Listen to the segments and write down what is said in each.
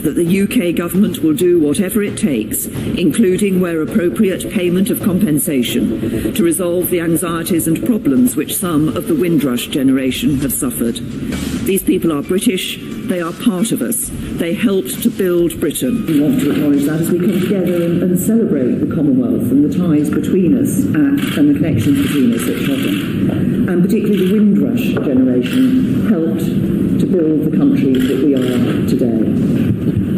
that the UK government will do whatever it takes, including where appropriate payment of compensation, to resolve the anxieties and problems which some of the Windrush generation have suffered. These people are British, they are part of us, they helped to build Britain. We want to acknowledge that as we come together and celebrate the Commonwealth and the ties between us and the connections between us at Chobham. And particularly the Windrush generation helped to build the country that we are today.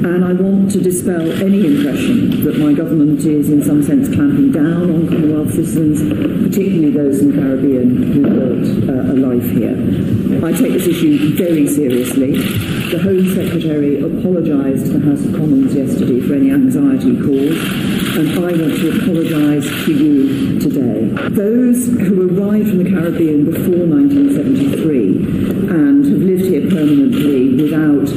And I want to dispel any impression that my government is in some sense clamping down on Commonwealth citizens, particularly those in the Caribbean who built a life here. I take this issue very seriously. The Home Secretary apologised to the House of Commons yesterday for any anxiety caused, and I want to apologise to you today. Those who arrived from the Caribbean before 1973 and have lived here permanently without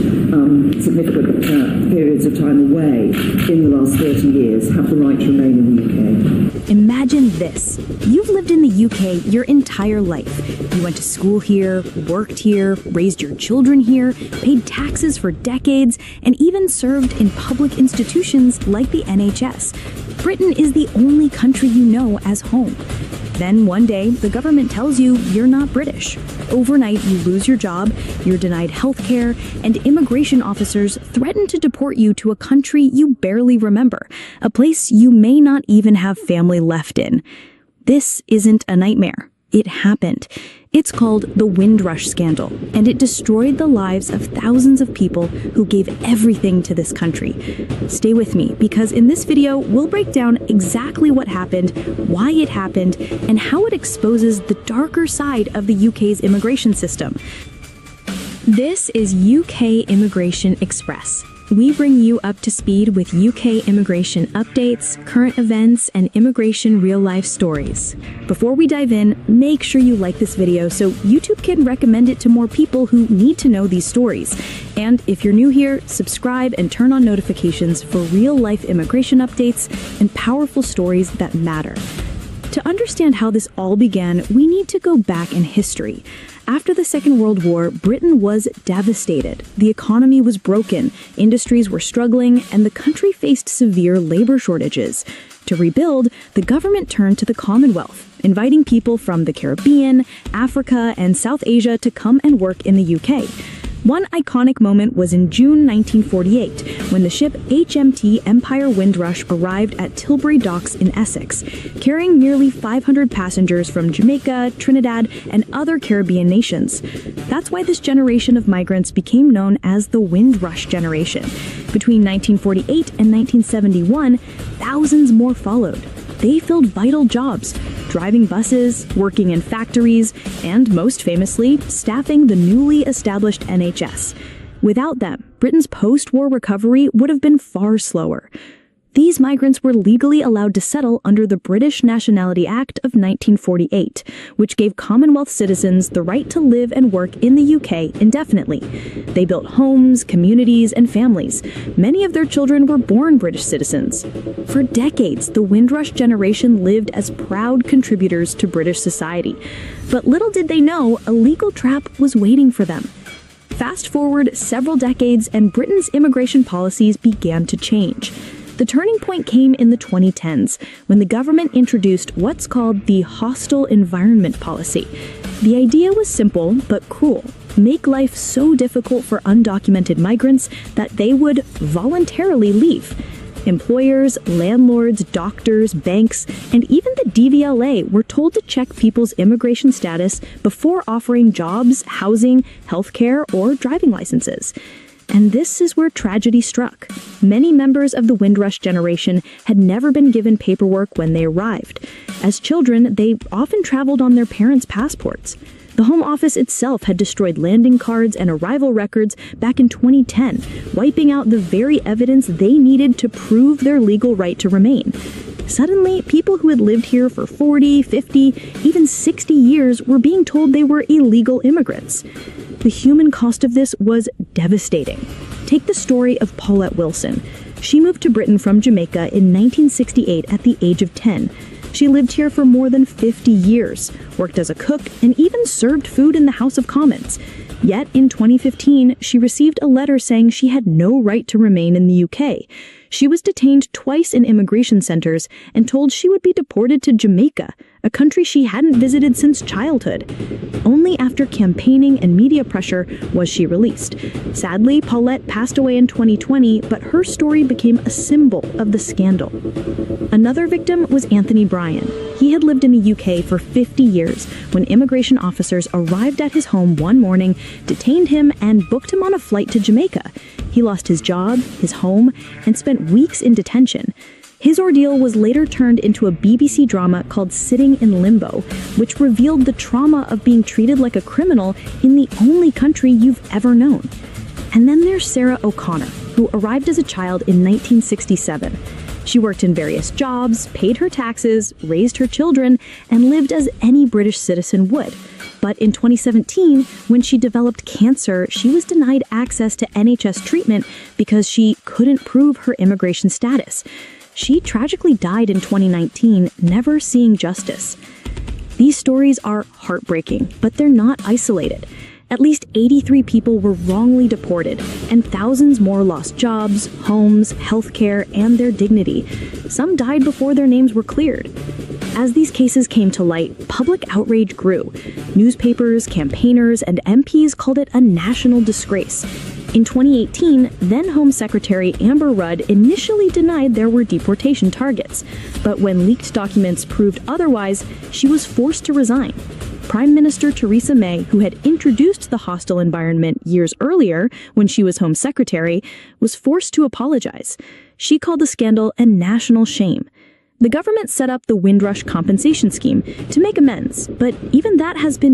significant periods of time away in the last 30 years have the right to remain in the UK. Imagine this. You've lived in the UK your entire life. You went to school here, worked here, raised your children here, paid taxes for decades, and even served in public institutions like the NHS. Britain is the only country you know as home. Then one day, the government tells you you're not British. Overnight, you lose your job, you're denied health care, and immigration officers threaten to deport you to a country you barely remember, a place you may not even have family left in. This isn't a nightmare. It happened. It's called the Windrush Scandal, and it destroyed the lives of thousands of people who gave everything to this country. Stay with me, because in this video, we'll break down exactly what happened, why it happened, and how it exposes the darker side of the UK's immigration system. This is UK Immigration Express. We bring you up to speed with UK immigration updates, current events, and immigration real-life stories. Before we dive in, make sure you like this video so YouTube can recommend it to more people who need to know these stories. And if you're new here, subscribe and turn on notifications for real-life immigration updates and powerful stories that matter. To understand how this all began, we need to go back in history. After the Second World War, Britain was devastated. The economy was broken, industries were struggling, and the country faced severe labor shortages. To rebuild, the government turned to the Commonwealth, inviting people from the Caribbean, Africa, and South Asia to come and work in the UK. One iconic moment was in June 1948, when the ship HMT Empire Windrush arrived at Tilbury Docks in Essex, carrying nearly 500 passengers from Jamaica, Trinidad, and other Caribbean nations. That's why this generation of migrants became known as the Windrush generation. Between 1948 and 1971, thousands more followed. They filled vital jobs, driving buses, working in factories, and most famously, staffing the newly established NHS. Without them, Britain's post-war recovery would have been far slower. These migrants were legally allowed to settle under the British Nationality Act of 1948, which gave Commonwealth citizens the right to live and work in the UK indefinitely. They built homes, communities, and families. Many of their children were born British citizens. For decades, the Windrush generation lived as proud contributors to British society. But little did they know, a legal trap was waiting for them. Fast forward several decades, and Britain's immigration policies began to change. The turning point came in the 2010s, when the government introduced what's called the Hostile Environment Policy. The idea was simple but cruel. Make life so difficult for undocumented migrants that they would voluntarily leave. Employers, landlords, doctors, banks, and even the DVLA were told to check people's immigration status before offering jobs, housing, healthcare, or driving licenses. And this is where tragedy struck. Many members of the Windrush generation had never been given paperwork when they arrived. As children, they often traveled on their parents' passports. The Home Office itself had destroyed landing cards and arrival records back in 2010, wiping out the very evidence they needed to prove their legal right to remain. Suddenly, people who had lived here for 40, 50, even 60 years were being told they were illegal immigrants. The human cost of this was devastating. Take the story of Paulette Wilson. She moved to Britain from Jamaica in 1968 at the age of 10. She lived here for more than 50 years, worked as a cook, and even served food in the House of Commons. Yet, in 2015, she received a letter saying she had no right to remain in the UK. She was detained twice in immigration centers and told she would be deported to Jamaica, a country she hadn't visited since childhood. Only after campaigning and media pressure was she released. Sadly, Paulette passed away in 2020, but her story became a symbol of the scandal. Another victim was Anthony Bryan. He had lived in the UK for 50 years when immigration officers arrived at his home one morning, detained him, and booked him on a flight to Jamaica. He lost his job, his home, and spent weeks in detention. His ordeal was later turned into a BBC drama called Sitting in Limbo, which revealed the trauma of being treated like a criminal in the only country you've ever known. And then there's Sarah O'Connor, who arrived as a child in 1967. She worked in various jobs, paid her taxes, raised her children, and lived as any British citizen would. But in 2017, when she developed cancer, she was denied access to NHS treatment because she couldn't prove her immigration status. She tragically died in 2019, never seeing justice. These stories are heartbreaking, but they're not isolated. At least 83 people were wrongly deported, and thousands more lost jobs, homes, healthcare, and their dignity. Some died before their names were cleared. As these cases came to light, public outrage grew. Newspapers, campaigners, and MPs called it a national disgrace. In 2018, then Home Secretary Amber Rudd initially denied there were deportation targets, but when leaked documents proved otherwise, she was forced to resign. Prime Minister Theresa May, who had introduced the hostile environment years earlier when she was Home Secretary, was forced to apologize. She called the scandal a national shame. The government set up the Windrush compensation scheme to make amends, but even that has been